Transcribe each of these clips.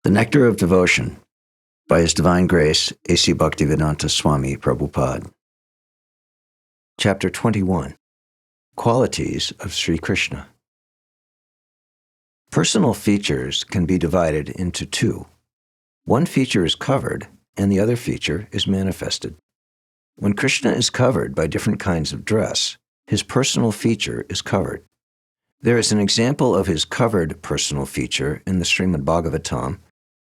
The Nectar of Devotion by His Divine Grace, A.C. Bhaktivedanta Swami, Prabhupāda. Chapter 21. Qualities of Sri Krishna. Personal features can be divided into two. One feature is covered, and the other feature is manifested. When Krishna is covered by different kinds of dress, his personal feature is covered. There is an example of his covered personal feature in the Srimad Bhagavatam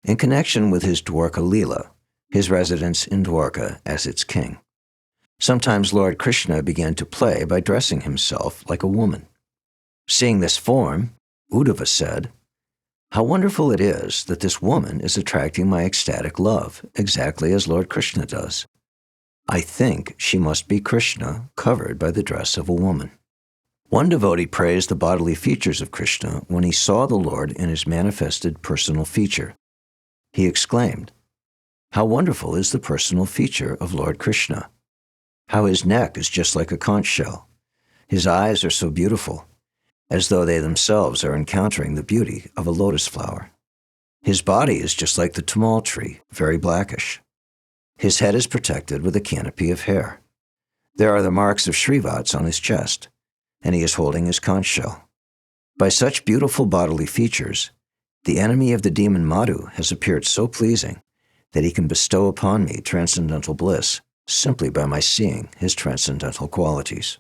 in connection with his Dwarka Leela, his residence in Dwarka as its king. Sometimes Lord Krishna began to play by dressing himself like a woman. Seeing this form, Uddhava said, "How wonderful it is that this woman is attracting my ecstatic love, exactly as Lord Krishna does. I think she must be Krishna covered by the dress of a woman." One devotee praised the bodily features of Krishna when he saw the Lord in his manifested personal feature. He exclaimed, "How wonderful is the personal feature of Lord Krishna! How his neck is just like a conch shell. His eyes are so beautiful, as though they themselves are encountering the beauty of a lotus flower. His body is just like the tamal tree, very blackish. His head is protected with a canopy of hair. There are the marks of Shrivats on his chest, and he is holding his conch shell. By such beautiful bodily features, the enemy of the demon Madhu has appeared so pleasing that he can bestow upon me transcendental bliss simply by my seeing his transcendental qualities."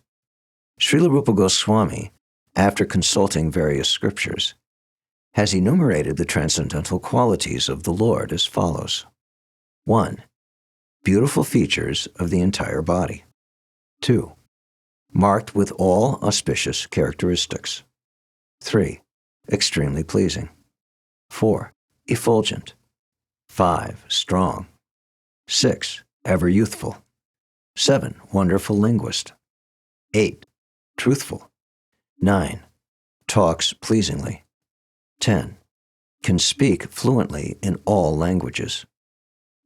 Srila Rupa Goswami, after consulting various scriptures, has enumerated the transcendental qualities of the Lord as follows. 1. Beautiful features of the entire body. 2. Marked with all auspicious characteristics. 3. Extremely pleasing. 4. Effulgent. 5. Strong. 6. Ever youthful. 7. Wonderful linguist. 8. Truthful. 9. Talks pleasingly. 10. Can speak fluently in all languages.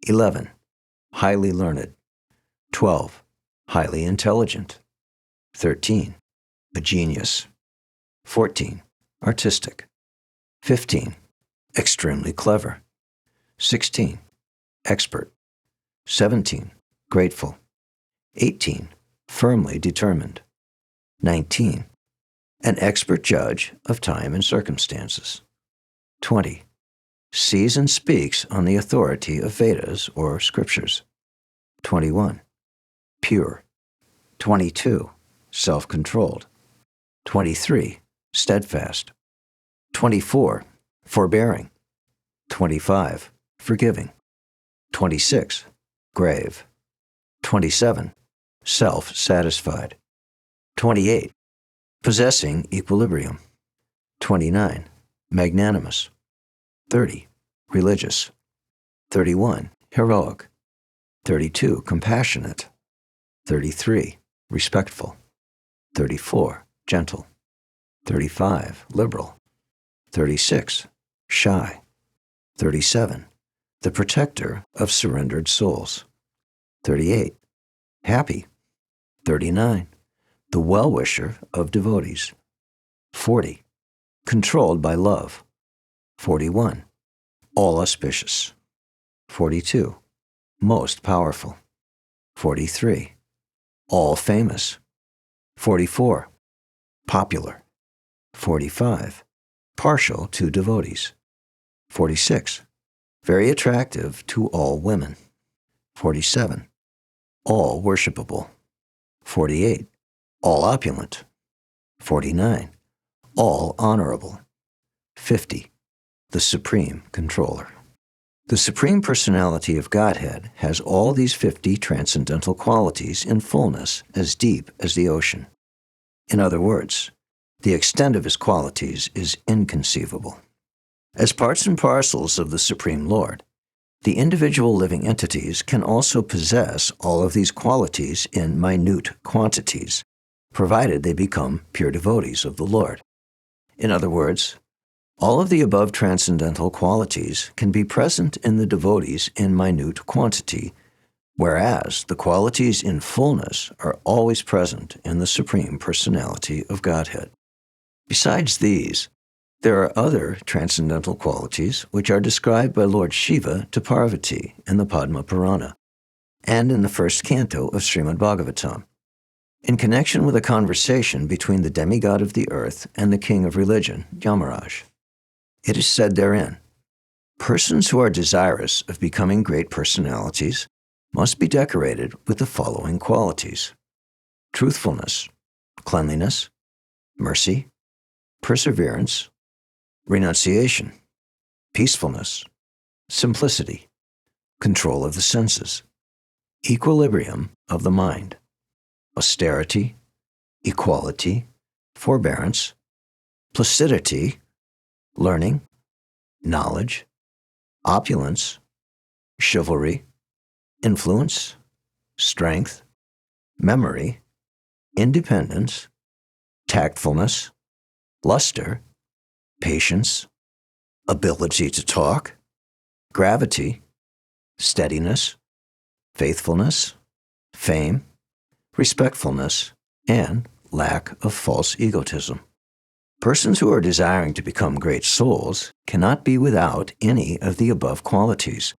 11. Highly learned. 12. Highly intelligent. 13. A genius. 14. Artistic. 15. Extremely clever. 16. Expert. 17. Grateful. 18. Firmly determined. 19. An expert judge of time and circumstances. 20. Sees and speaks on the authority of Vedas or scriptures. 21. Pure. 22. Self-controlled. 23. Steadfast. 24. Forbearing. 25. Forgiving. 26. Grave. 27. Self-satisfied. 28. Possessing equilibrium. 29. Magnanimous. 30. Religious. 31. Heroic. 32. Compassionate. 33. Respectful. 34. Gentle. 35. Liberal. 36. Shy. 37. The protector of surrendered souls. 38. Happy. 39. The well-wisher of devotees. 40. Controlled by love. 41. All auspicious. 42. Most powerful. 43. All famous. 44. Popular. 45. Partial to devotees. 46. Very attractive to all women. 47. All worshipable. 48. All opulent. 49. All honorable. 50. The Supreme Controller. The Supreme Personality of Godhead has all these 50 transcendental qualities in fullness as deep as the ocean. In other words, the extent of his qualities is inconceivable. As parts and parcels of the Supreme Lord, the individual living entities can also possess all of these qualities in minute quantities, provided they become pure devotees of the Lord. In other words, all of the above transcendental qualities can be present in the devotees in minute quantity, whereas the qualities in fullness are always present in the Supreme Personality of Godhead. Besides these, There are other transcendental qualities which are described by Lord Shiva to Parvati in the Padma Purana and in the first canto of Srimad Bhagavatam, in connection with a conversation between the demigod of the earth and the king of religion, Yamaraj. It is said therein, persons who are desirous of becoming great personalities must be decorated with the following qualities: truthfulness, cleanliness, mercy, perseverance, renunciation, peacefulness, simplicity, control of the senses, equilibrium of the mind, austerity, equality, forbearance, placidity, learning, knowledge, opulence, chivalry, influence, strength, memory, independence, tactfulness, luster, patience, ability to talk, gravity, steadiness, faithfulness, fame, respectfulness, and lack of false egotism. Persons who are desiring to become great souls cannot be without any of the above qualities.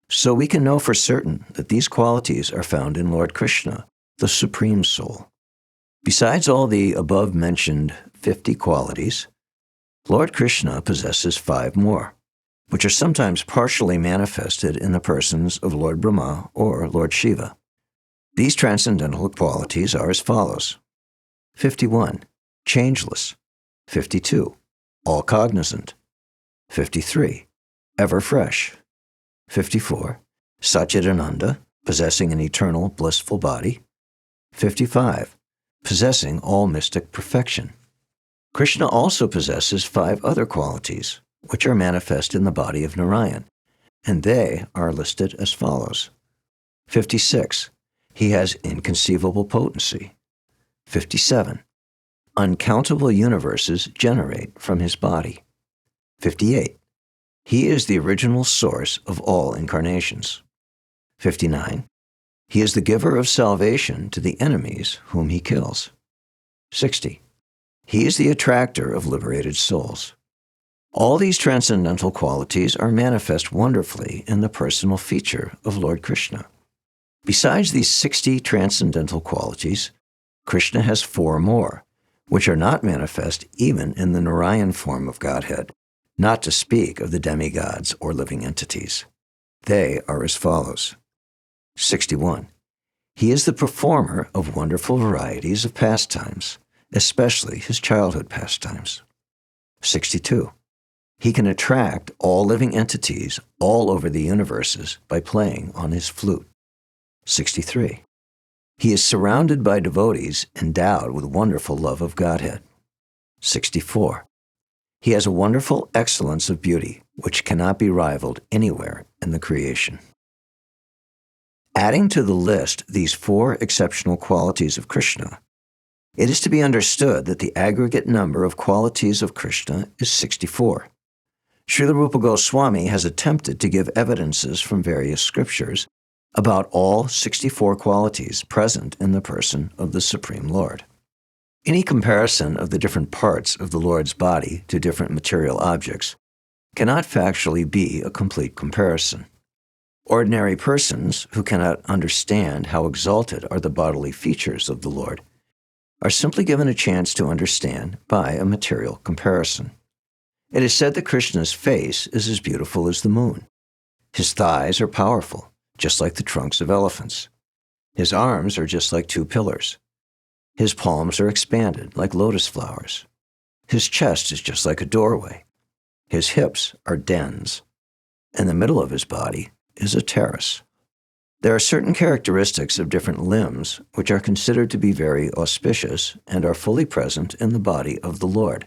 So we can know for certain that these qualities are found in Lord Krishna, the Supreme Soul. Besides all the above-mentioned 50 qualities, Lord Krishna possesses 5 more, which are sometimes partially manifested in the persons of Lord Brahma or Lord Shiva. These transcendental qualities are as follows: 51, changeless; 52, all-cognizant; 53, ever-fresh; 54, Satchidananda, possessing an eternal, blissful body; 55, possessing all mystic perfection. Krishna also possesses 5 other qualities, which are manifest in the body of Narayan, and they are listed as follows. 56, he has inconceivable potency. 57, uncountable universes generate from his body. 58, he is the original source of all incarnations. 59, he is the giver of salvation to the enemies whom he kills. 60, he is the attractor of liberated souls. All these transcendental qualities are manifest wonderfully in the personal feature of Lord Krishna. Besides these 60 transcendental qualities, Krishna has 4 more, which are not manifest even in the Narayan form of Godhead, not to speak of the demigods or living entities. They are as follows. 61. He is the performer of wonderful varieties of pastimes, especially his childhood pastimes. 62. He can attract all living entities all over the universes by playing on his flute. 63. He is surrounded by devotees endowed with wonderful love of Godhead. 64. He has a wonderful excellence of beauty, which cannot be rivaled anywhere in the creation. Adding to the list these 4 exceptional qualities of Krishna, it is to be understood that the aggregate number of qualities of Krishna is 64. Srila Rupa Goswami has attempted to give evidences from various scriptures about all 64 qualities present in the person of the Supreme Lord. Any comparison of the different parts of the Lord's body to different material objects cannot factually be a complete comparison. Ordinary persons who cannot understand how exalted are the bodily features of the Lord are simply given a chance to understand by a material comparison. It is said that Krishna's face is as beautiful as the moon. His thighs are powerful, just like the trunks of elephants. His arms are just like 2 pillars. His palms are expanded like lotus flowers. His chest is just like a doorway. His hips are dens. In the middle of his body is a terrace. There are certain characteristics of different limbs which are considered to be very auspicious and are fully present in the body of the Lord.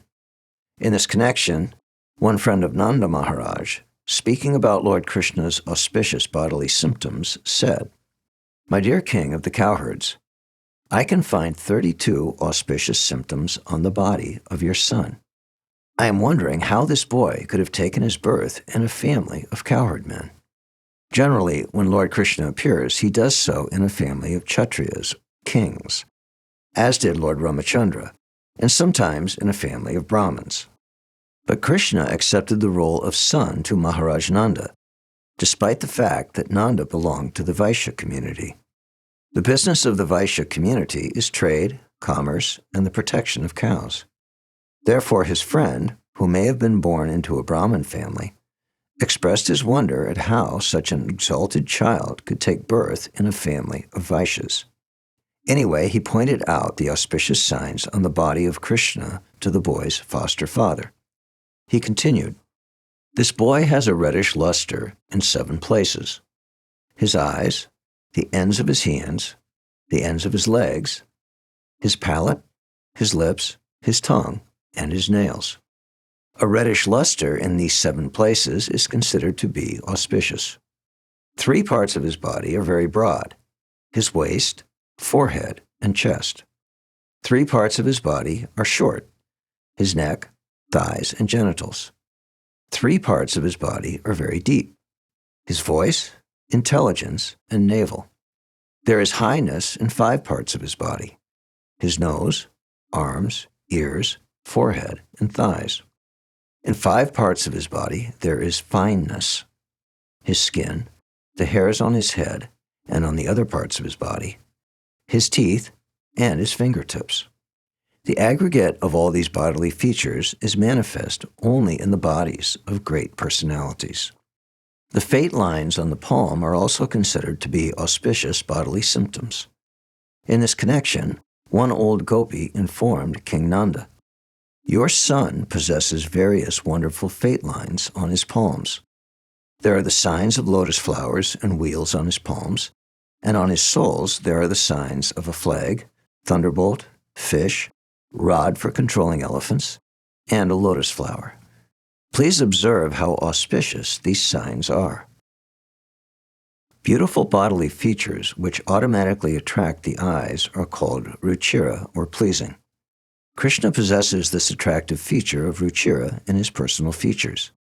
In this connection, one friend of Nanda Maharaj, speaking about Lord Krishna's auspicious bodily symptoms, said, "My dear king of the cowherds, I can find 32 auspicious symptoms on the body of your son. I am wondering how this boy could have taken his birth in a family of cowherd men." Generally, when Lord Krishna appears, he does so in a family of Kshatriyas, kings, as did Lord Ramachandra, and sometimes in a family of Brahmins. But Krishna accepted the role of son to Maharaj Nanda, despite the fact that Nanda belonged to the Vaishya community. The business of the Vaishya community is trade, commerce, and the protection of cows. Therefore, his friend, who may have been born into a Brahmin family, expressed his wonder at how such an exalted child could take birth in a family of Vaishyas. Anyway, he pointed out the auspicious signs on the body of Krishna to the boy's foster father. He continued, "This boy has a reddish luster in 7 places: his eyes, the ends of his hands, the ends of his legs, his palate, his lips, his tongue, and his nails. A reddish luster in these 7 places is considered to be auspicious. 3 parts of his body are very broad: his waist, forehead, and chest. 3 parts of his body are short: his neck, thighs, and genitals. 3 parts of his body are very deep: his voice, intelligence, and navel. There is highness in 5 parts of his body: his nose, arms, ears, forehead, and thighs. In 5 parts of his body there is fineness: his skin, the hairs on his head and on the other parts of his body, his teeth, and his fingertips. The aggregate of all these bodily features is manifest only in the bodies of great personalities. The fate lines on the palm are also considered to be auspicious bodily symptoms. In this connection, one old gopi informed King Nanda, 'Your son possesses various wonderful fate lines on his palms. There are the signs of lotus flowers and wheels on his palms, and on his soles there are the signs of a flag, thunderbolt, fish, rod for controlling elephants, and a lotus flower. Please observe how auspicious these signs are.' Beautiful bodily features which automatically attract the eyes are called ruchira, or pleasing. Krishna possesses this attractive feature of ruchira in his personal features.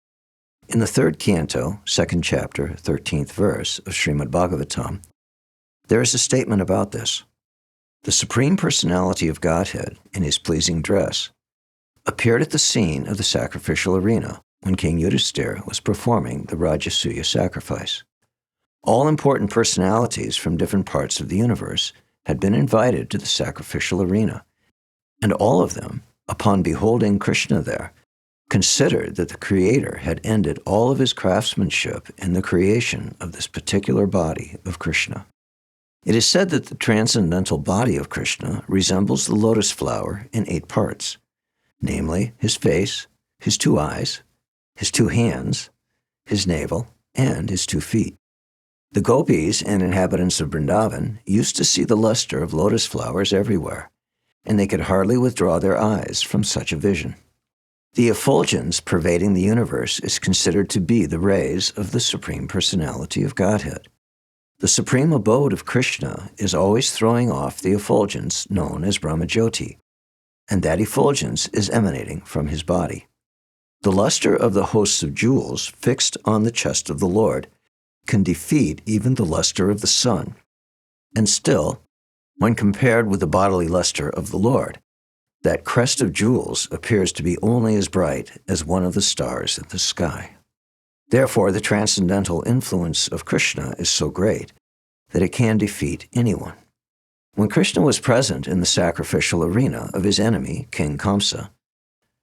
In the 3rd canto, 2nd chapter, 13th verse of Srimad Bhagavatam, there is a statement about this. The Supreme Personality of Godhead, in his pleasing dress, appeared at the scene of the sacrificial arena when King Yudhisthira was performing the Rajasuya sacrifice. All important personalities from different parts of the universe had been invited to the sacrificial arena, and all of them, upon beholding Krishna there, considered that the Creator had ended all of his craftsmanship in the creation of this particular body of Krishna. It is said that the transcendental body of Krishna resembles the lotus flower in 8 parts, namely his face, his 2 eyes, his 2 hands, his navel, and his 2 feet. The gopis and inhabitants of Vrindavan used to see the luster of lotus flowers everywhere, and they could hardly withdraw their eyes from such a vision. The effulgence pervading the universe is considered to be the rays of the Supreme Personality of Godhead. The supreme abode of Krishna is always throwing off the effulgence known as Brahmajyoti, and that effulgence is emanating from his body. The luster of the hosts of jewels fixed on the chest of the Lord can defeat even the luster of the sun, and still, when compared with the bodily luster of the Lord, that crest of jewels appears to be only as bright as one of the stars in the sky. Therefore, the transcendental influence of Krishna is so great that it can defeat anyone. When Krishna was present in the sacrificial arena of his enemy, King Kamsa,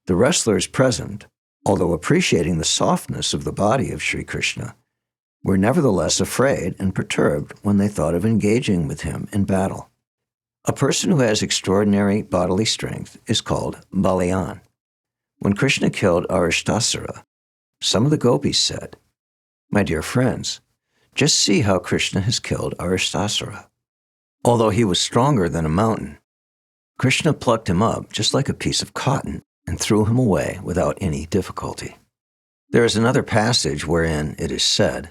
the wrestlers present, although appreciating the softness of the body of Sri Krishna, were nevertheless afraid and perturbed when they thought of engaging with him in battle. A person who has extraordinary bodily strength is called Balayan. When Krishna killed Arishtasura, some of the gopis said, "My dear friends, just see how Krishna has killed Arishtasura. Although he was stronger than a mountain, Krishna plucked him up just like a piece of cotton and threw him away without any difficulty." There is another passage wherein it is said,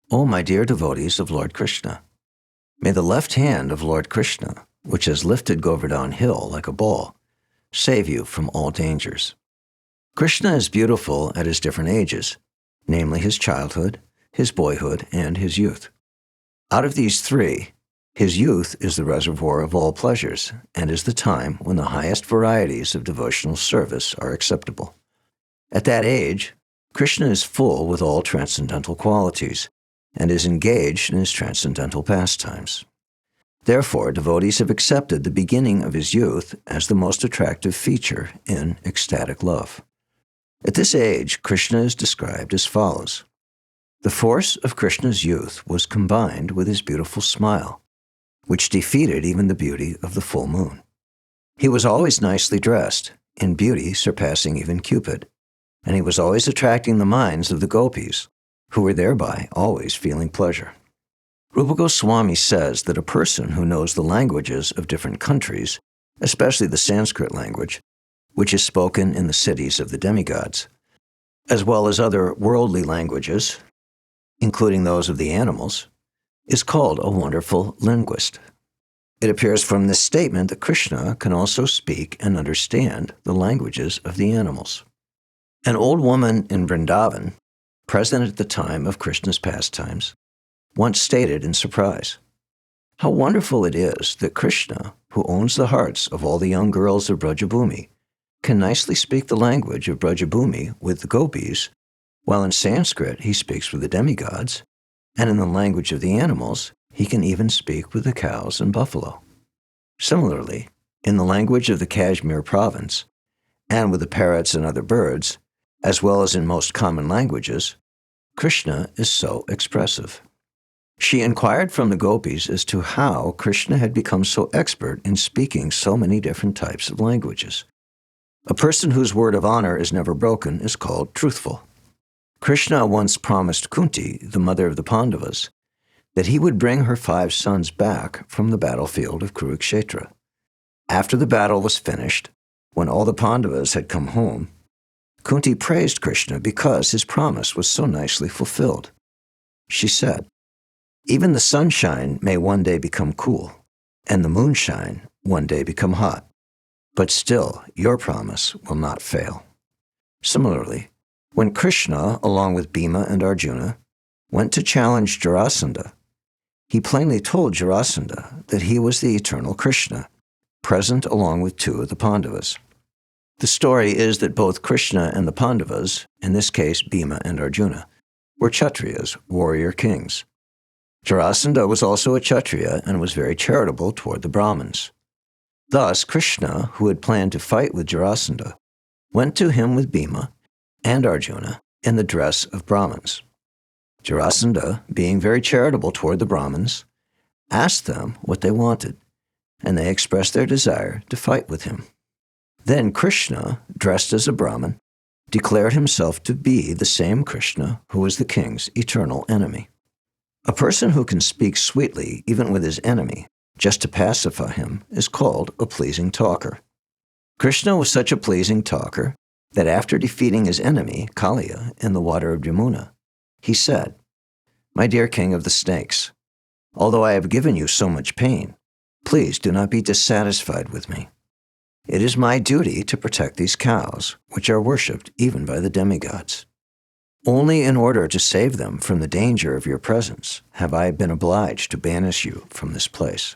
"O my dear devotees of Lord Krishna, may the left hand of Lord Krishna, which has lifted Govardhan Hill like a ball, save you from all dangers." Krishna is beautiful at his different ages, namely his childhood, his boyhood, and his youth. Out of these 3, his youth is the reservoir of all pleasures and is the time when the highest varieties of devotional service are acceptable. At that age, Krishna is full with all transcendental qualities and is engaged in his transcendental pastimes. Therefore, devotees have accepted the beginning of his youth as the most attractive feature in ecstatic love. At this age, Krishna is described as follows. The force of Krishna's youth was combined with his beautiful smile, which defeated even the beauty of the full moon. He was always nicely dressed, in beauty surpassing even Cupid, and he was always attracting the minds of the gopīs, who were thereby always feeling pleasure. Rupa Goswami says that a person who knows the languages of different countries, especially the Sanskrit language, which is spoken in the cities of the demigods, as well as other worldly languages, including those of the animals, is called a wonderful linguist. It appears from this statement that Krishna can also speak and understand the languages of the animals. An old woman in Vrindavan, present at the time of Krishna's pastimes, once stated in surprise, "How wonderful it is that Krishna, who owns the hearts of all the young girls of Brajabhumi, can nicely speak the language of Brajabhumi with the gopīs, while in Sanskrit he speaks with the demigods, and in the language of the animals he can even speak with the cows and buffalo. Similarly, in the language of the Kashmir province, and with the parrots and other birds, as well as in most common languages, Krishna is so expressive." She inquired from the gopīs as to how Krishna had become so expert in speaking so many different types of languages. A person whose word of honor is never broken is called truthful. Krishna once promised Kunti, the mother of the Pandavas, that he would bring her 5 sons back from the battlefield of Kurukshetra. After the battle was finished, when all the Pandavas had come home, Kunti praised Krishna because his promise was so nicely fulfilled. She said, "Even the sunshine may one day become cool, and the moonshine one day become hot, but still your promise will not fail." Similarly, when Krishna, along with Bhima and Arjuna, went to challenge Jarasandha, he plainly told Jarasandha that he was the eternal Krishna, present along with 2 of the Pandavas. The story is that both Krishna and the Pandavas, in this case Bhima and Arjuna, were Kshatriyas, warrior kings. Jarasandha was also a Kshatriya and was very charitable toward the Brahmins. Thus, Krishna, who had planned to fight with Jarasandha, went to him with Bhima and Arjuna in the dress of Brahmins. Jarasandha, being very charitable toward the Brahmins, asked them what they wanted, and they expressed their desire to fight with him. Then Krishna, dressed as a Brahmin, declared himself to be the same Krishna who was the king's eternal enemy. A person who can speak sweetly even with his enemy, just to pacify him, is called a pleasing talker. Krishna was such a pleasing talker that after defeating his enemy, Kaliya, in the water of Jamuna, he said, "My dear king of the snakes, although I have given you so much pain, please do not be dissatisfied with me. It is my duty to protect these cows, which are worshipped even by the demigods. Only in order to save them from the danger of your presence have I been obliged to banish you from this place."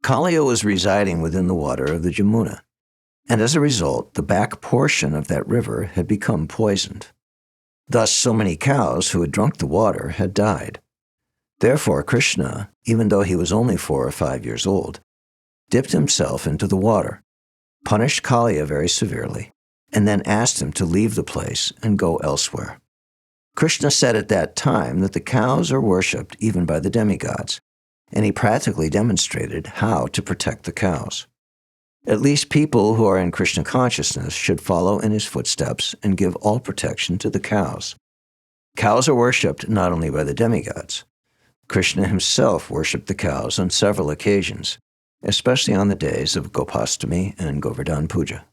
Kaliya was residing within the water of the Jamuna, and as a result, the back portion of that river had become poisoned. Thus, so many cows who had drunk the water had died. Therefore, Krishna, even though he was only 4 or 5 years old, dipped himself into the water, punished Kaliya very severely, and then asked him to leave the place and go elsewhere. Krishna said at that time that the cows are worshipped even by the demigods, and he practically demonstrated how to protect the cows. At least people who are in Krishna consciousness should follow in his footsteps and give all protection to the cows. Cows are worshipped not only by the demigods. Krishna himself worshipped the cows on several occasions, especially on the days of Gopastami and Govardhan Puja.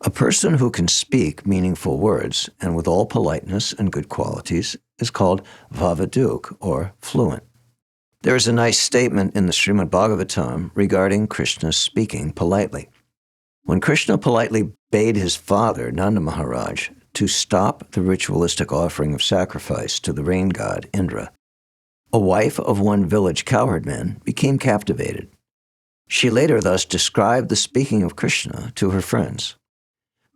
A person who can speak meaningful words and with all politeness and good qualities is called Vavaduk, or fluent. There is a nice statement in the Srimad Bhagavatam regarding Krishna's speaking politely. When Krishna politely bade his father, Nanda Maharaj, to stop the ritualistic offering of sacrifice to the rain god Indra, a wife of one village cowherdman became captivated. She later thus described the speaking of Krishna to her friends.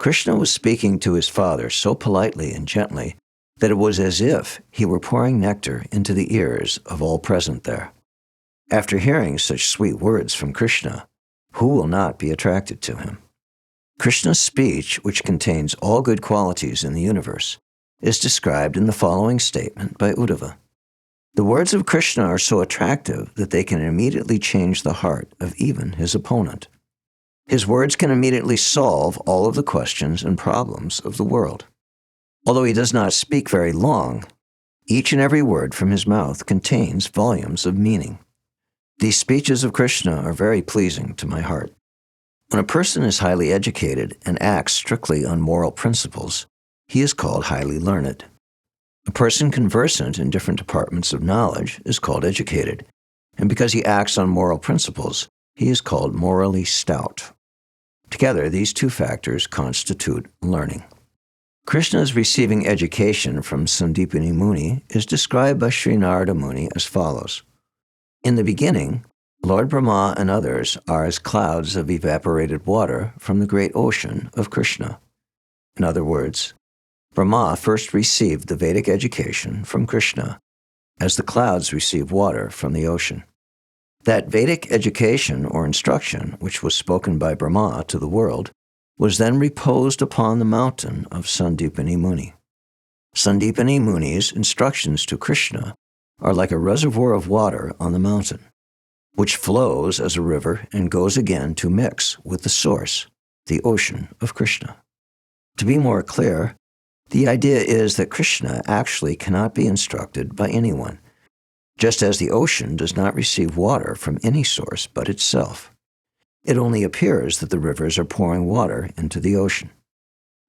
Krishna was speaking to his father so politely and gently that it was as if he were pouring nectar into the ears of all present there. After hearing such sweet words from Krishna, who will not be attracted to him? Krishna's speech, which contains all good qualities in the universe, is described in the following statement by Uddhava. The words of Krishna are so attractive that they can immediately change the heart of even his opponent. His words can immediately solve all of the questions and problems of the world. Although he does not speak very long, each and every word from his mouth contains volumes of meaning. These speeches of Krishna are very pleasing to my heart. When a person is highly educated and acts strictly on moral principles, he is called highly learned. A person conversant in different departments of knowledge is called educated, and because he acts on moral principles, he is called morally stout. Together, these two factors constitute learning. Krishna's receiving education from Sandipani Muni is described by Sri Narada Muni as follows. In the beginning, Lord Brahma and others are as clouds of evaporated water from the great ocean of Krishna. In other words, Brahma first received the Vedic education from Krishna, as the clouds receive water from the ocean. That Vedic education or instruction, which was spoken by Brahma to the world, was then reposed upon the mountain of Sandipani Muni. Sandipani Muni's instructions to Krishna are like a reservoir of water on the mountain, which flows as a river and goes again to mix with the source, the ocean of Krishna. To be more clear, the idea is that Krishna actually cannot be instructed by anyone, just as the ocean does not receive water from any source but itself. It only appears that the rivers are pouring water into the ocean.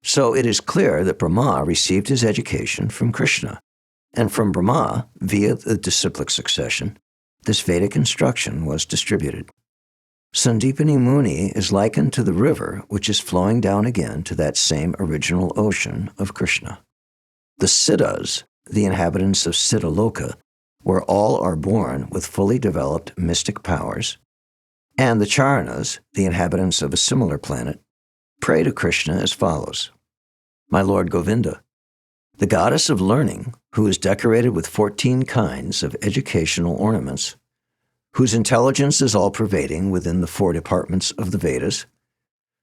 So it is clear that Brahma received his education from Krishna, and from Brahma, via the disciplic succession, this Vedic instruction was distributed. Sandipani Muni is likened to the river which is flowing down again to that same original ocean of Krishna. The Siddhas, the inhabitants of Siddhaloka, where all are born with fully developed mystic powers, and the Charanas, the inhabitants of a similar planet, pray to Krishna as follows. My Lord Govinda, the goddess of learning, who is decorated with 14 kinds of educational ornaments, whose intelligence is all-pervading within the 4 departments of the Vedas,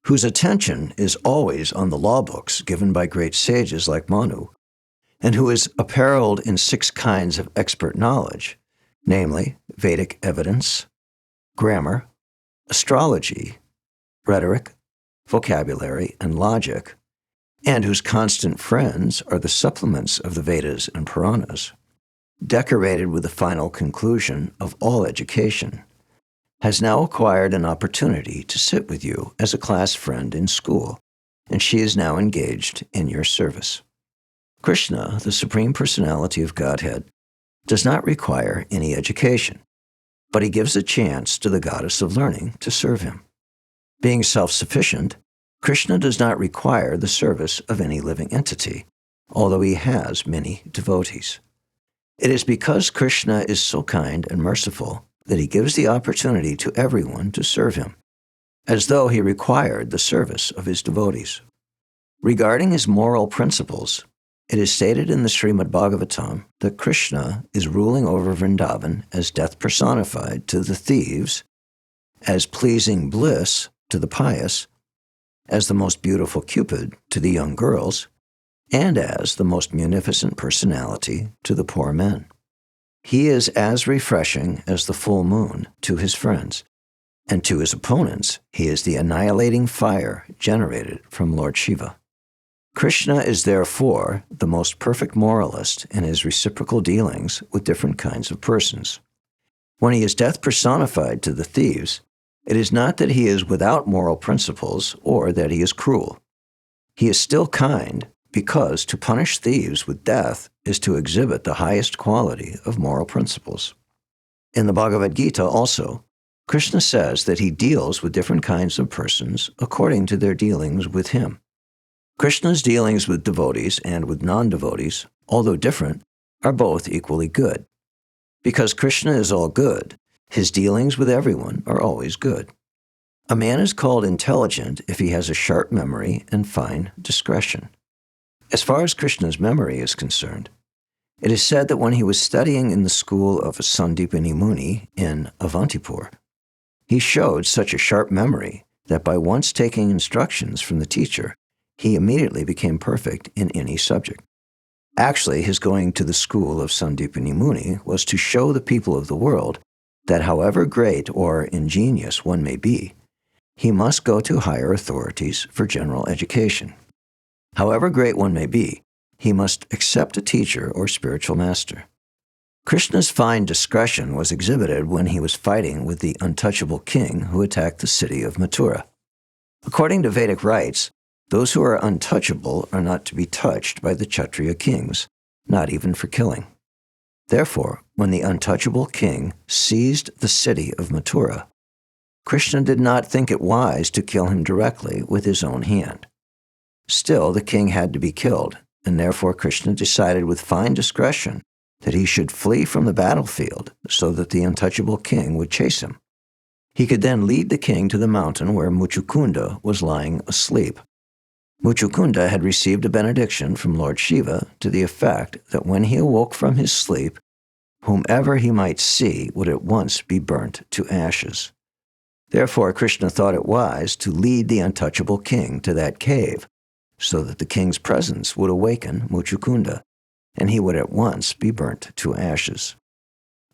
whose attention is always on the law books given by great sages like Manu, and who is apparelled in 6 kinds of expert knowledge, namely Vedic evidence, grammar, astrology, rhetoric, vocabulary, and logic, and whose constant friends are the supplements of the Vedas and Puranas, decorated with the final conclusion of all education, has now acquired an opportunity to sit with you as a class friend in school, and she is now engaged in your service. Krishna, the Supreme Personality of Godhead, does not require any education, but he gives a chance to the goddess of learning to serve him. Being self-sufficient, Krishna does not require the service of any living entity, although he has many devotees. It is because Krishna is so kind and merciful that he gives the opportunity to everyone to serve him, as though he required the service of his devotees. Regarding his moral principles, it is stated in the Srimad Bhagavatam that Krishna is ruling over Vrindavan as death personified to the thieves, as pleasing bliss to the pious, as the most beautiful Cupid to the young girls, and as the most munificent personality to the poor men. He is as refreshing as the full moon to his friends, and to his opponents he is the annihilating fire generated from Lord Shiva. Krishna is therefore the most perfect moralist in his reciprocal dealings with different kinds of persons. When he is death personified to the thieves, it is not that he is without moral principles or that he is cruel. He is still kind, because to punish thieves with death is to exhibit the highest quality of moral principles. In the Bhagavad-gita also, Krishna says that he deals with different kinds of persons according to their dealings with him. Krishna's dealings with devotees and with non-devotees, although different, are both equally good. Because Krishna is all good, his dealings with everyone are always good. A man is called intelligent if he has a sharp memory and fine discretion. As far as Krishna's memory is concerned, it is said that when he was studying in the school of Sandipani Muni in Avantipur, he showed such a sharp memory that by once taking instructions from the teacher, he immediately became perfect in any subject. Actually, his going to the school of Sandipani Muni was to show the people of the world that however great or ingenious one may be, he must go to higher authorities for general education. However great one may be, he must accept a teacher or spiritual master. Krishna's fine discretion was exhibited when he was fighting with the untouchable king who attacked the city of Mathura. According to Vedic rites, those who are untouchable are not to be touched by the Kshatriya kings, not even for killing. Therefore, when the untouchable king seized the city of Mathura, Krishna did not think it wise to kill him directly with his own hand. Still, the king had to be killed, and therefore Krishna decided with fine discretion that he should flee from the battlefield so that the untouchable king would chase him. He could then lead the king to the mountain where Muchukunda was lying asleep. Muchukunda had received a benediction from Lord Shiva to the effect that when he awoke from his sleep, whomever he might see would at once be burnt to ashes. Therefore, Krishna thought it wise to lead the untouchable king to that cave, so that the king's presence would awaken Muchukunda, and he would at once be burnt to ashes.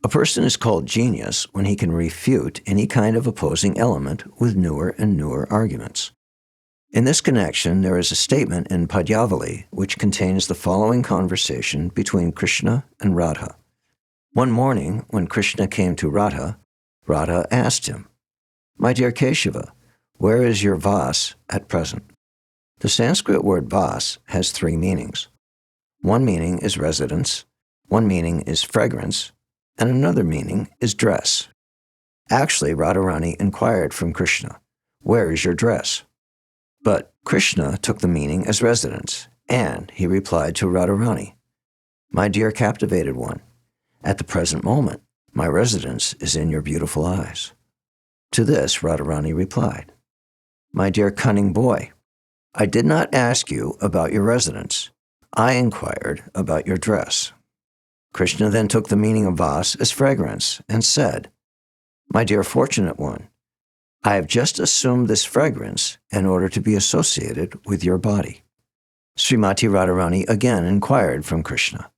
A person is called genius when he can refute any kind of opposing element with newer and newer arguments. In this connection, there is a statement in Padyavali which contains the following conversation between Krishna and Radha. One morning, when Krishna came to Radha, Radha asked him, "My dear Keshava, where is your vas at present?" The Sanskrit word vas has three meanings. One meaning is residence, one meaning is fragrance, and another meaning is dress. Actually, Radharani inquired from Krishna, "Where is your dress?" But Krishna took the meaning as residence, and he replied to Radharani, "My dear captivated one, at the present moment, my residence is in your beautiful eyes." To this, Radharani replied, "My dear cunning boy, I did not ask you about your residence. I inquired about your dress." Krishna then took the meaning of vas as fragrance and said, "My dear fortunate one, I have just assumed this fragrance in order to be associated with your body." Srimati Radharani again inquired from Krishna,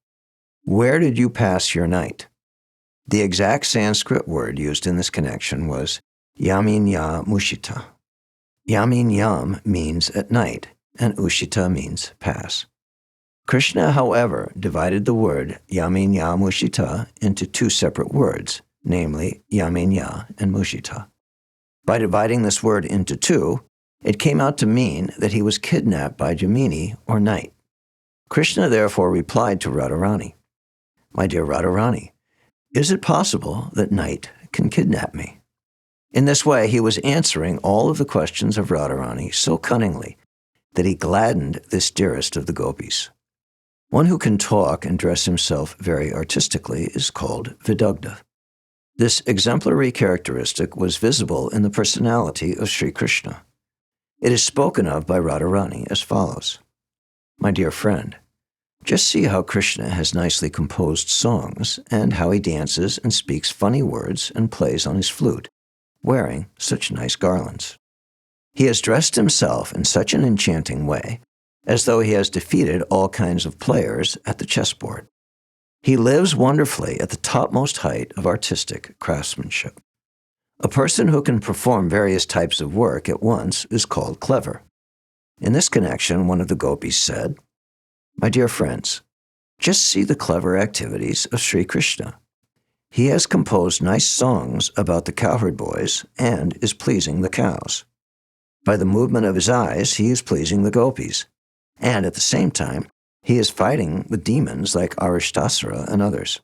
"Where did you pass your night?" The exact Sanskrit word used in this connection was yaminya mushita. Yaminyam means at night, and ushita means pass. Krishna, however, divided the word yaminya mushita into two separate words, namely yaminya and mushita. By dividing this word into two, it came out to mean that he was kidnapped by Jamini, or night. Krishna therefore replied to Radharani, "My dear Radharani, is it possible that night can kidnap me?" In this way, he was answering all of the questions of Radharani so cunningly that he gladdened this dearest of the gopis. One who can talk and dress himself very artistically is called Vidagdha. This exemplary characteristic was visible in the personality of Sri Krishna. It is spoken of by Radharani as follows. "My dear friend, just see how Krishna has nicely composed songs and how he dances and speaks funny words and plays on his flute, wearing such nice garlands. He has dressed himself in such an enchanting way, as though he has defeated all kinds of players at the chessboard. He lives wonderfully at the topmost height of artistic craftsmanship. A person who can perform various types of work at once is called clever." In this connection, one of the gopis said, "My dear friends, just see the clever activities of Sri Krishna. He has composed nice songs about the cowherd boys and is pleasing the cows. By the movement of his eyes, he is pleasing the gopis, and at the same time, he is fighting with demons like Arishtasura and others.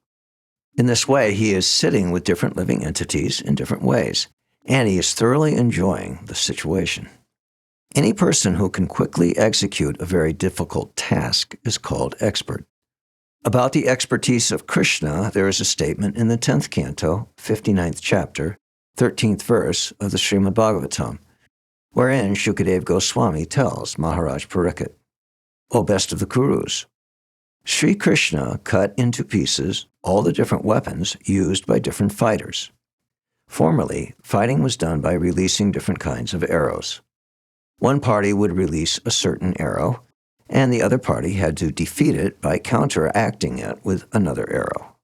In this way, he is sitting with different living entities in different ways, and he is thoroughly enjoying the situation. Any person who can quickly execute a very difficult task is called expert." About the expertise of Krishna, there is a statement in the 10th canto, 59th chapter, 13th verse of the Srimad Bhagavatam, wherein Shukadeva Goswami tells Maharaj Pariksit, "O best of the Kurus, Sri Krishna cut into pieces all the different weapons used by different fighters. Formerly, fighting was done by releasing different kinds of arrows. One party would release a certain arrow, and the other party had to defeat it by counteracting it with another arrow.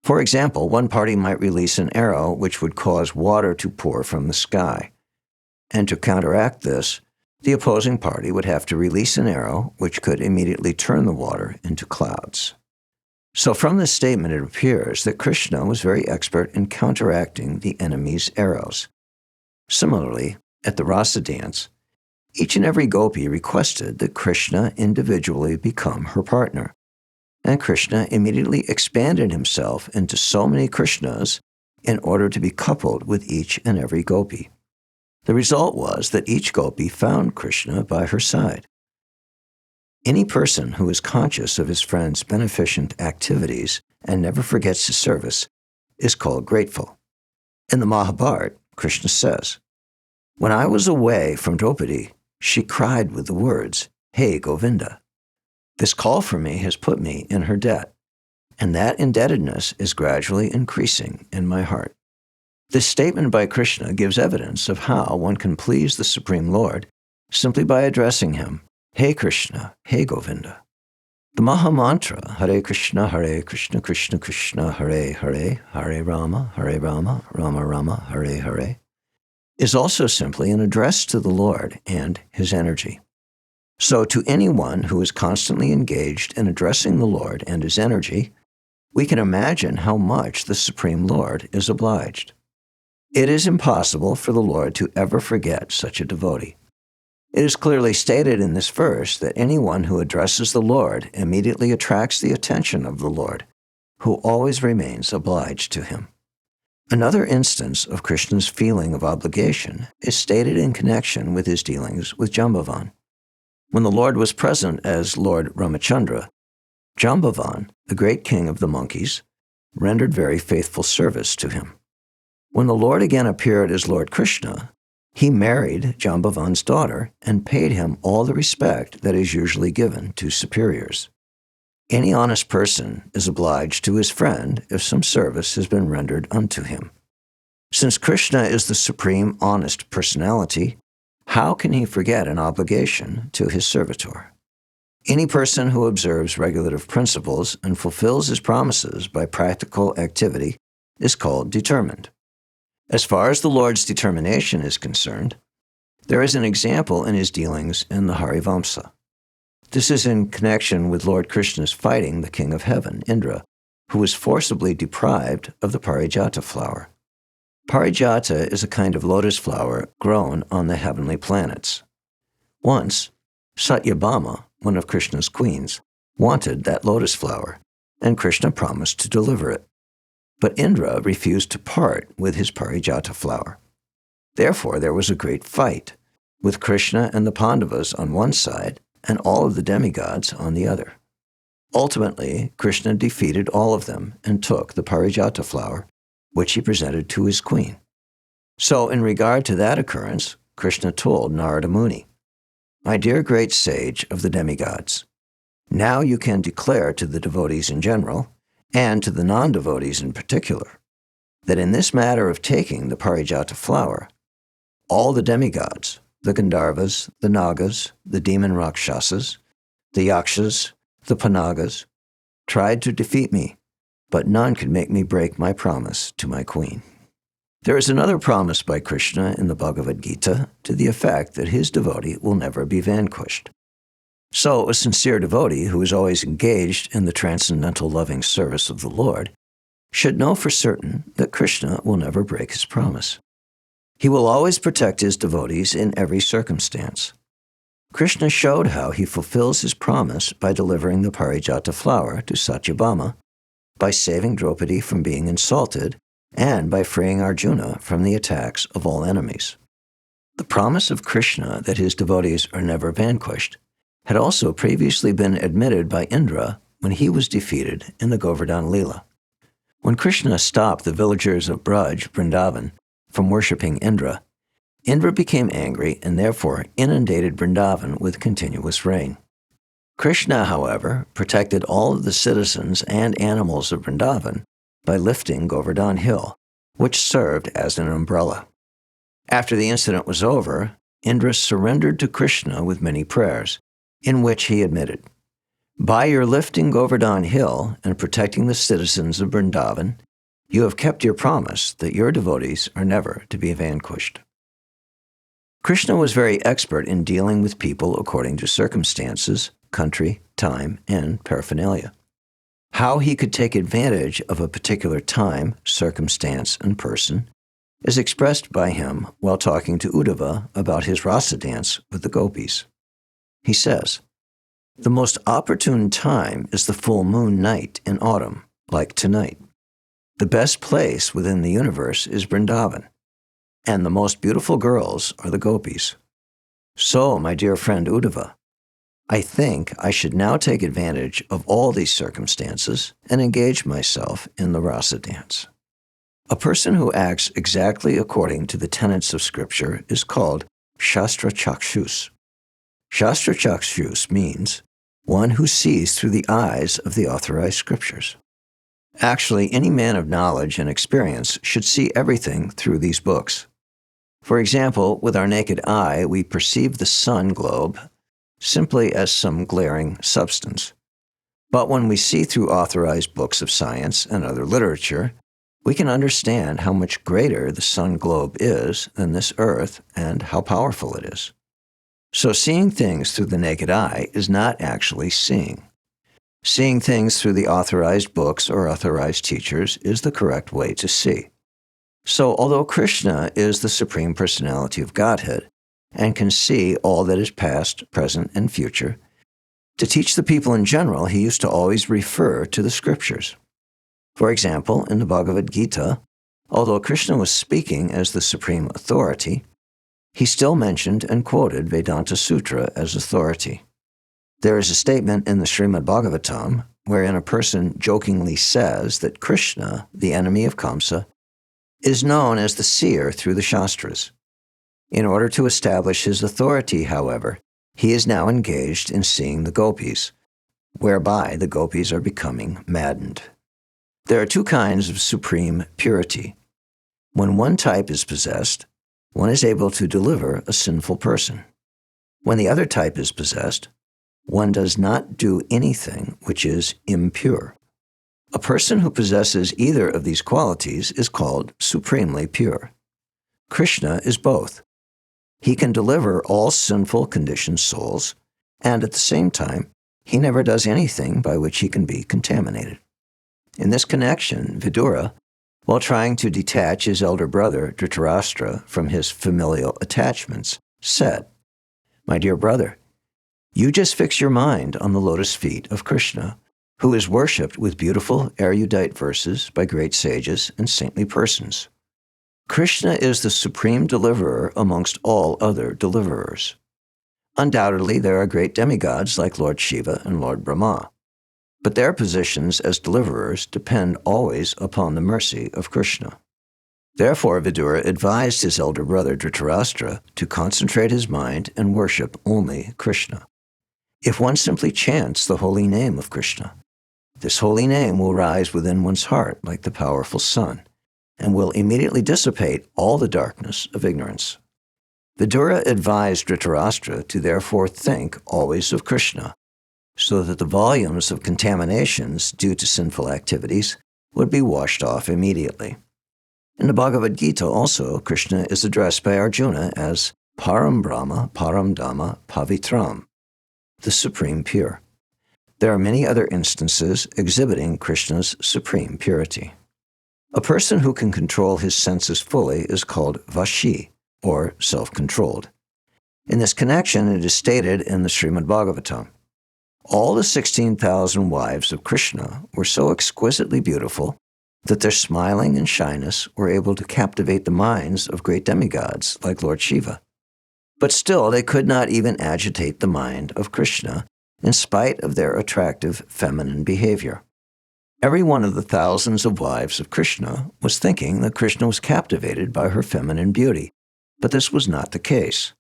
For example, one party might release an arrow which would cause water to pour from the sky. And to counteract this, the opposing party would have to release an arrow which could immediately turn the water into clouds." So from this statement it appears that Krishna was very expert in counteracting the enemy's arrows. Similarly, at the Rasa dance, each and every gopi requested that Krishna individually become her partner. And Krishna immediately expanded himself into so many Krishnas in order to be coupled with each and every gopi. The result was that each gopi found Krishna by her side. Any person who is conscious of his friend's beneficent activities and never forgets his service is called grateful. In the Mahabharata, Krishna says, "When I was away from Draupadi, she cried with the words, 'Hey, Govinda.' This call for me has put me in her debt, and that indebtedness is gradually increasing in my heart." This statement by Krishna gives evidence of how one can please the Supreme Lord simply by addressing him, "Hey Krishna, hey Govinda." The Maha Mantra, Hare Krishna, Krishna Krishna, Hare Hare, Hare Rama, Rama Rama, Hare Hare, is also simply an address to the Lord and his energy. So to anyone who is constantly engaged in addressing the Lord and his energy, we can imagine how much the Supreme Lord is obliged. It is impossible for the Lord to ever forget such a devotee. It is clearly stated in this verse that anyone who addresses the Lord immediately attracts the attention of the Lord, who always remains obliged to him. Another instance of Krishna's feeling of obligation is stated in connection with his dealings with Jambavan. When the Lord was present as Lord Ramachandra, Jambavan, the great king of the monkeys, rendered very faithful service to him. When the Lord again appeared as Lord Krishna, he married Jambavan's daughter and paid him all the respect that is usually given to superiors. Any honest person is obliged to his friend if some service has been rendered unto him. Since Krishna is the supreme honest personality, how can he forget an obligation to his servitor? Any person who observes regulative principles and fulfills his promises by practical activity is called determined. As far as the Lord's determination is concerned, there is an example in his dealings in the Harivamsa. This is in connection with Lord Krishna's fighting the king of heaven, Indra, who was forcibly deprived of the parijata flower. Parijata is a kind of lotus flower grown on the heavenly planets. Once, Satyabhama, one of Krishna's queens, wanted that lotus flower, and Krishna promised to deliver it. But Indra refused to part with his parijata flower. Therefore, there was a great fight, with Krishna and the Pandavas on one side and all of the demigods on the other. Ultimately, Krishna defeated all of them and took the parijata flower, which he presented to his queen. So, in regard to that occurrence, Krishna told Narada Muni, "My dear great sage of the demigods, now you can declare to the devotees in general, and to the non-devotees in particular, that in this matter of taking the parijata flower, all the demigods, the Gandharvas, the Nagas, the demon Rakshasas, the Yakshas, the Panagas, tried to defeat me, but none could make me break my promise to my queen." There is another promise by Krishna in the Bhagavad-gita to the effect that his devotee will never be vanquished. So, a sincere devotee who is always engaged in the transcendental loving service of the Lord should know for certain that Krishna will never break his promise. He will always protect his devotees in every circumstance. Krishna showed how he fulfills his promise by delivering the parijata flower to Satyabhama, by saving Draupadi from being insulted, and by freeing Arjuna from the attacks of all enemies. The promise of Krishna that his devotees are never vanquished had also previously been admitted by Indra when he was defeated in the Govardhan Leela. When Krishna stopped the villagers of Braj, Vrindavan, from worshipping Indra, Indra became angry and therefore inundated Vrindavan with continuous rain. Krishna, however, protected all of the citizens and animals of Vrindavan by lifting Govardhan Hill, which served as an umbrella. After the incident was over, Indra surrendered to Krishna with many prayers, in which he admitted, "By your lifting Govardhan Hill and protecting the citizens of Vrindavan, you have kept your promise that your devotees are never to be vanquished." Krishna was very expert in dealing with people according to circumstances, country, time, and paraphernalia. How he could take advantage of a particular time, circumstance, and person is expressed by him while talking to Uddhava about his rasa dance with the gopis. He says, "The most opportune time is the full moon night in autumn, like tonight. The best place within the universe is Vrindavan, and the most beautiful girls are the gopis. So, my dear friend Uddhava, I think I should now take advantage of all these circumstances and engage myself in the rasa dance." A person who acts exactly according to the tenets of Scripture is called Shastra Chakshus. Shastra Chakshus means one who sees through the eyes of the authorized Scriptures. Actually, any man of knowledge and experience should see everything through these books. For example, with our naked eye, we perceive the sun globe simply as some glaring substance. But when we see through authorized books of science and other literature, we can understand how much greater the sun globe is than this earth and how powerful it is. So seeing things through the naked eye is not actually seeing. Seeing things through the authorized books or authorized teachers is the correct way to see. So although Krishna is the Supreme Personality of Godhead and can see all that is past, present, and future, to teach the people in general, he used to always refer to the Scriptures. For example, in the Bhagavad-gita, although Krishna was speaking as the supreme authority, he still mentioned and quoted Vedanta Sutra as authority. There is a statement in the Srimad Bhagavatam wherein a person jokingly says that Krishna, the enemy of Kamsa, is known as the seer through the Shastras. In order to establish his authority, however, he is now engaged in seeing the gopis, whereby the gopis are becoming maddened. There are two kinds of supreme purity. When one type is possessed, one is able to deliver a sinful person. When the other type is possessed, one does not do anything which is impure. A person who possesses either of these qualities is called supremely pure. Krishna is both. He can deliver all sinful conditioned souls, and at the same time, he never does anything by which he can be contaminated. In this connection, Vidura, while trying to detach his elder brother Dhritarashtra from his familial attachments, said, "My dear brother, you just fix your mind on the lotus feet of Krishna, who is worshipped with beautiful, erudite verses by great sages and saintly persons. Krishna is the supreme deliverer amongst all other deliverers. Undoubtedly, there are great demigods like Lord Shiva and Lord Brahma, but their positions as deliverers depend always upon the mercy of Krishna. Therefore, Vidura advised his elder brother Dhritarashtra to concentrate his mind and worship only Krishna. If one simply chants the holy name of Krishna, this holy name will rise within one's heart like the powerful sun, and will immediately dissipate all the darkness of ignorance." Vidura advised Dhritarashtra to therefore think always of Krishna, so that the volumes of contaminations due to sinful activities would be washed off immediately. In the Bhagavad-gita also, Krishna is addressed by Arjuna as Param Brahma, Param Dhamma, Pavitram, the supreme pure. There are many other instances exhibiting Krishna's supreme purity. A person who can control his senses fully is called Vashi, or self-controlled. In this connection, it is stated in the Srimad Bhagavatam, all the 16,000 wives of Krishna were so exquisitely beautiful that their smiling and shyness were able to captivate the minds of great demigods like Lord Shiva. But still, they could not even agitate the mind of Krishna, in spite of their attractive feminine behavior. Every one of the thousands of wives of Krishna was thinking that Krishna was captivated by her feminine beauty, but this was not the case.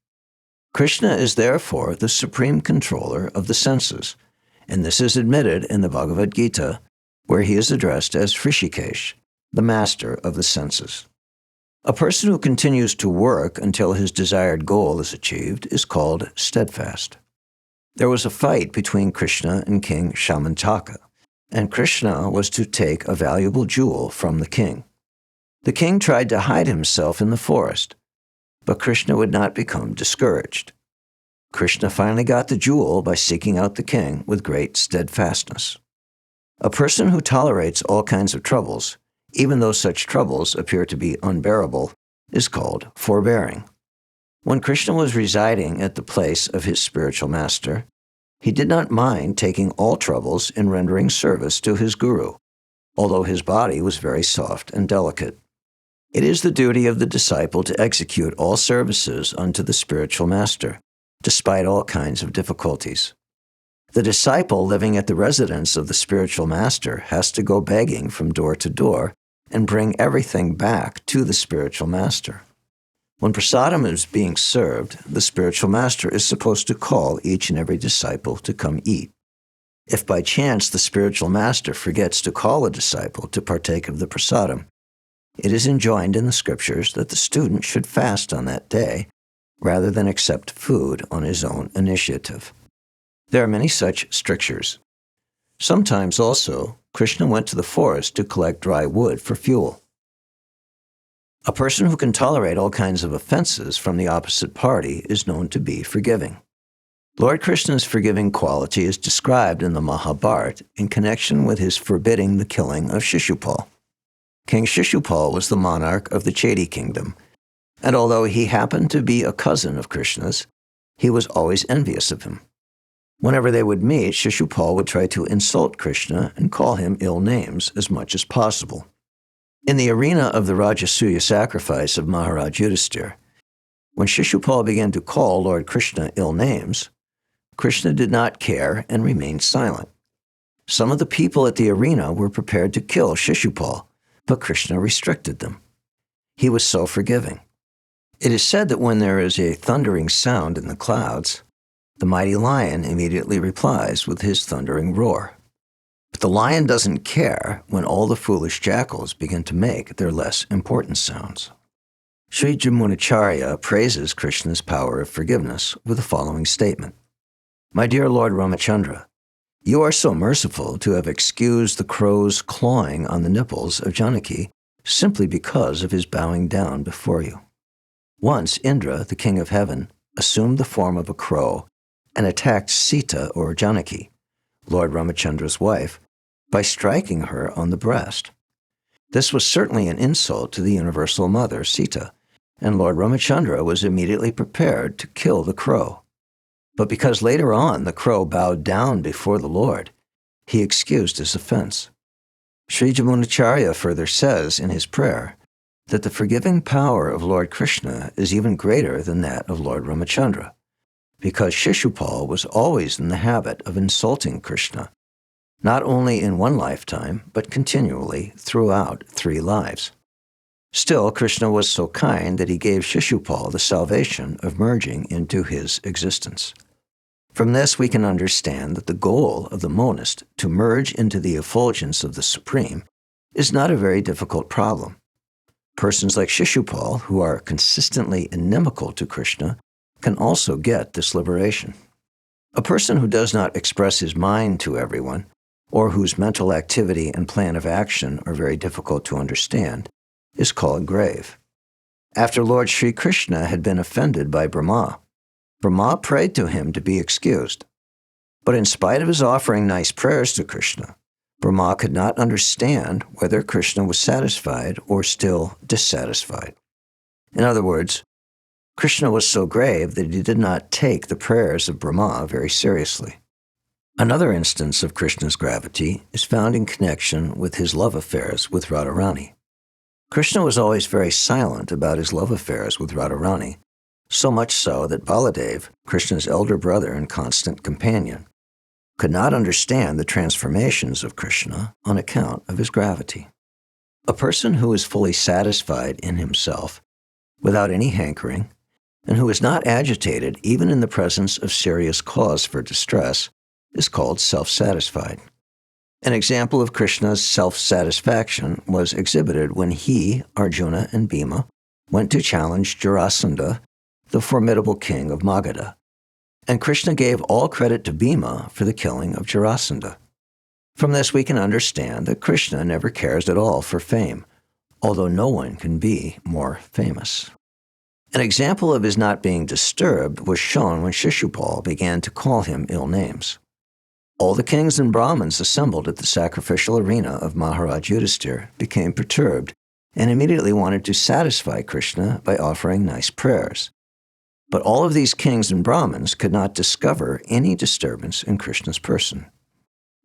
Krishna is therefore the supreme controller of the senses, and this is admitted in the Bhagavad-gita, where he is addressed as Hrishikesh, the master of the senses. A person who continues to work until his desired goal is achieved is called steadfast. There was a fight between Krishna and King Shamantaka, and Krishna was to take a valuable jewel from the king. The king tried to hide himself in the forest, but Krishna would not become discouraged. Krishna finally got the jewel by seeking out the king with great steadfastness. A person who tolerates all kinds of troubles, even though such troubles appear to be unbearable, is called forbearing. When Krishna was residing at the place of his spiritual master, he did not mind taking all troubles in rendering service to his guru, although his body was very soft and delicate. It is the duty of the disciple to execute all services unto the spiritual master, despite all kinds of difficulties. The disciple living at the residence of the spiritual master has to go begging from door to door and bring everything back to the spiritual master. When prasadam is being served, the spiritual master is supposed to call each and every disciple to come eat. If by chance the spiritual master forgets to call a disciple to partake of the prasadam, it is enjoined in the scriptures that the student should fast on that day rather than accept food on his own initiative. There are many such strictures. Sometimes also, Krishna went to the forest to collect dry wood for fuel. A person who can tolerate all kinds of offenses from the opposite party is known to be forgiving. Lord Krishna's forgiving quality is described in the Mahabharata in connection with his forbidding the killing of Shishupal. King Shishupal was the monarch of the Chedi kingdom, and although he happened to be a cousin of Krishna's, he was always envious of him. Whenever they would meet, Shishupal would try to insult Krishna and call him ill names as much as possible. In the arena of the Rajasuya sacrifice of Maharaj Yudhisthira, when Shishupal began to call Lord Krishna ill names, Krishna did not care and remained silent. Some of the people at the arena were prepared to kill Shishupal, but Krishna restricted them. He was so forgiving. It is said that when there is a thundering sound in the clouds, the mighty lion immediately replies with his thundering roar. But the lion doesn't care when all the foolish jackals begin to make their less important sounds. Sri Jamunacharya praises Krishna's power of forgiveness with the following statement. My dear Lord Ramachandra, you are so merciful to have excused the crow's clawing on the nipples of Janaki simply because of his bowing down before you. Once Indra, the king of heaven, assumed the form of a crow and attacked Sita or Janaki, Lord Ramachandra's wife, by striking her on the breast. This was certainly an insult to the universal mother, Sita, and Lord Ramachandra was immediately prepared to kill the crow. But because later on the crow bowed down before the Lord, he excused his offense. Sri Jamunacharya further says in his prayer that the forgiving power of Lord Krishna is even greater than that of Lord Ramachandra, because Shishupal was always in the habit of insulting Krishna, not only in one lifetime, but continually throughout 3 lives. Still, Krishna was so kind that he gave Shishupal the salvation of merging into his existence. From this, we can understand that the goal of the monist to merge into the effulgence of the Supreme is not a very difficult problem. Persons like Shishupal, who are consistently inimical to Krishna, can also get this liberation. A person who does not express his mind to everyone, or whose mental activity and plan of action are very difficult to understand, is called grave. After Lord Sri Krishna had been offended by Brahma, Brahma prayed to him to be excused. But in spite of his offering nice prayers to Krishna, Brahma could not understand whether Krishna was satisfied or still dissatisfied. In other words, Krishna was so grave that he did not take the prayers of Brahma very seriously. Another instance of Krishna's gravity is found in connection with his love affairs with Radharani. Krishna was always very silent about his love affairs with Radharani, so much so that Baladev, Krishna's elder brother and constant companion, could not understand the transformations of Krishna on account of his gravity. A person who is fully satisfied in himself without any hankering, and who is not agitated even in the presence of serious cause for distress, is called self-satisfied. An example of Krishna's self-satisfaction was exhibited when he, Arjuna, and Bhima went to challenge Jarasandha, the formidable king of Magadha. And Krishna gave all credit to Bhima for the killing of Jarasandha. From this we can understand that Krishna never cares at all for fame, although no one can be more famous. An example of his not being disturbed was shown when Shishupal began to call him ill names. All the kings and Brahmins assembled at the sacrificial arena of Maharaj Yudhisthira became perturbed and immediately wanted to satisfy Krishna by offering nice prayers. But all of these kings and Brahmins could not discover any disturbance in Krishna's person.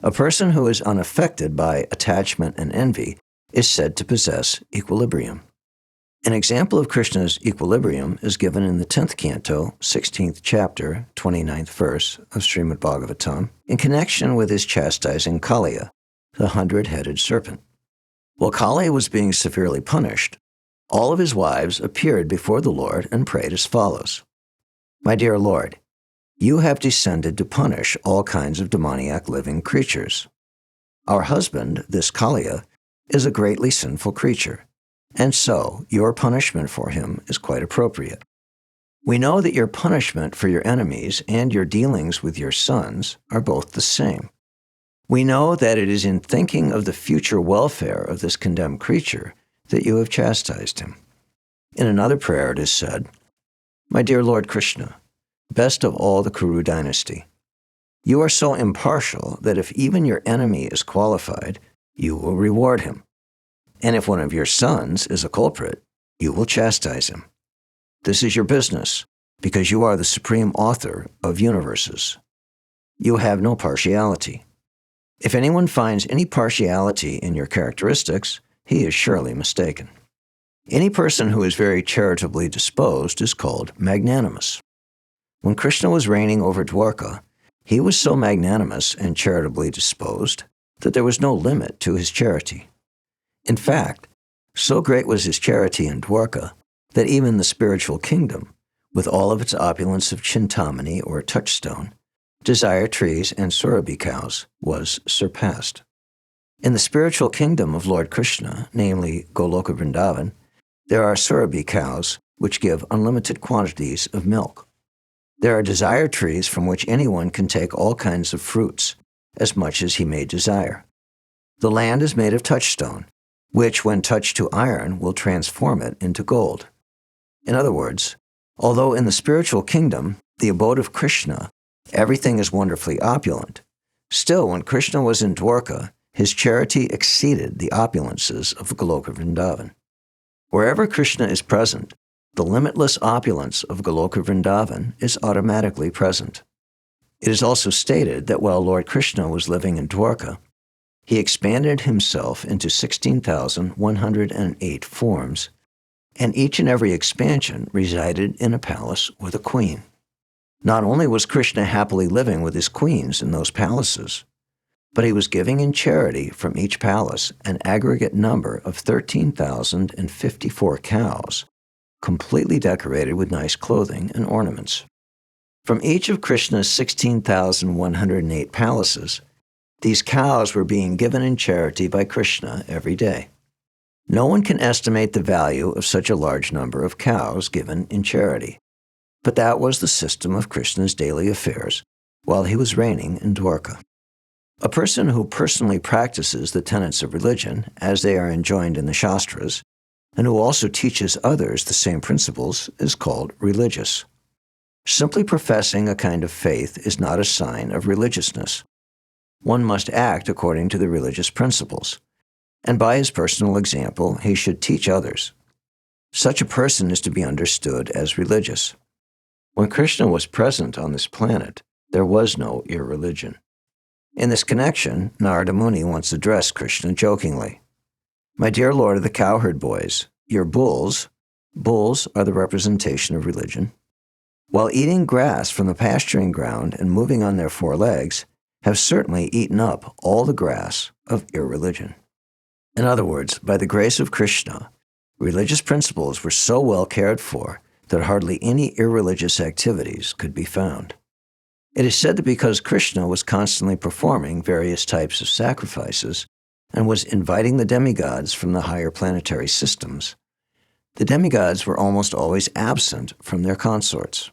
A person who is unaffected by attachment and envy is said to possess equilibrium. An example of Krishna's equilibrium is given in the 10th canto, 16th chapter, 29th verse of Srimad Bhagavatam, in connection with his chastising Kaliya, the 100-headed serpent. While Kaliya was being severely punished, all of his wives appeared before the Lord and prayed as follows: "My dear Lord, you have descended to punish all kinds of demoniac living creatures. Our husband, this Kaliya, is a greatly sinful creature, and so your punishment for him is quite appropriate. We know that your punishment for your enemies and your dealings with your sons are both the same. We know that it is in thinking of the future welfare of this condemned creature that you have chastised him." In another prayer it is said, "My dear Lord Krishna, best of all the Kuru dynasty, you are so impartial that if even your enemy is qualified, you will reward him. And if one of your sons is a culprit, you will chastise him. This is your business, because you are the supreme author of universes. You have no partiality. If anyone finds any partiality in your characteristics, he is surely mistaken. Any person who is very charitably disposed is called magnanimous. When Krishna was reigning over Dwarka, he was so magnanimous and charitably disposed that there was no limit to his charity. In fact, so great was his charity in Dwarka that even the spiritual kingdom, with all of its opulence of Chintamani or touchstone, desire trees and Surabhi cows, was surpassed. In the spiritual kingdom of Lord Krishna, namely Goloka Vrindavan, there are Surabhi cows which give unlimited quantities of milk. There are desire trees from which anyone can take all kinds of fruits, as much as he may desire. The land is made of touchstone, which, when touched to iron, will transform it into gold. In other words, although in the spiritual kingdom, the abode of Krishna, everything is wonderfully opulent, still when Krishna was in Dwarka, his charity exceeded the opulences of Goloka Vrindavan. Wherever Krishna is present, the limitless opulence of Goloka Vrindavan is automatically present. It is also stated that while Lord Krishna was living in Dwarka, he expanded himself into 16,108 forms, and each and every expansion resided in a palace with a queen. Not only was Krishna happily living with his queens in those palaces, but he was giving in charity from each palace an aggregate number of 13,054 cows, completely decorated with nice clothing and ornaments. From each of Krishna's 16,108 palaces, these cows were being given in charity by Krishna every day. No one can estimate the value of such a large number of cows given in charity, but that was the system of Krishna's daily affairs while he was reigning in Dwarka. A person who personally practices the tenets of religion as they are enjoined in the Shastras, and who also teaches others the same principles, is called religious. Simply professing a kind of faith is not a sign of religiousness. One must act according to the religious principles, and by his personal example, he should teach others. Such a person is to be understood as religious. When Krishna was present on this planet, there was no irreligion. In this connection, Narada Muni once addressed Krishna jokingly, "My dear Lord of the cowherd boys, your bulls are the representation of religion, while eating grass from the pasturing ground and moving on their four legs, have certainly eaten up all the grass of irreligion." In other words, by the grace of Krishna, Religious principles were so well cared for that hardly any irreligious activities could be found. It is said that because Krishna was constantly performing various types of sacrifices and was inviting the demigods from the higher planetary systems, the demigods were almost always absent from their consorts.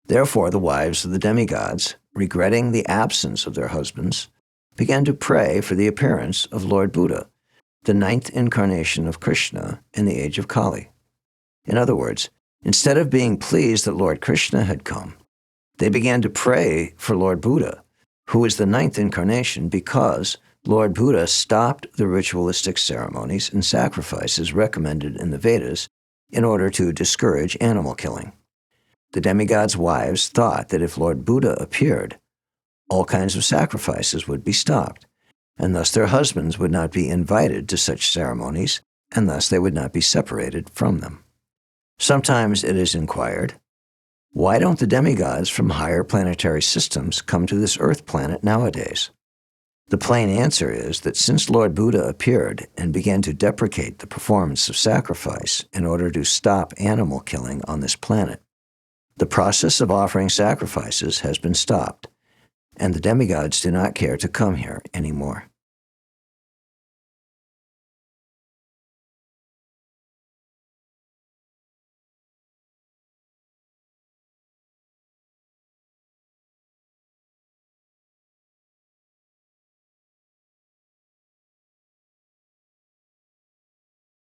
Therefore, the wives of the demigods, regretting the absence of their husbands, began to pray for the appearance of Lord Buddha, the 9th incarnation of Krishna in the age of Kali. In other words, instead of being pleased that Lord Krishna had come, they began to pray for Lord Buddha, who is the 9th incarnation, because Lord Buddha stopped the ritualistic ceremonies and sacrifices recommended in the Vedas in order to discourage animal killing. The demigods' wives thought that if Lord Buddha appeared, all kinds of sacrifices would be stopped, and thus their husbands would not be invited to such ceremonies, and thus they would not be separated from them. Sometimes it is inquired, why don't the demigods from higher planetary systems come to this Earth planet nowadays? The plain answer is that since Lord Buddha appeared and began to deprecate the performance of sacrifice in order to stop animal killing on this planet, the process of offering sacrifices has been stopped, and the demigods do not care to come here anymore.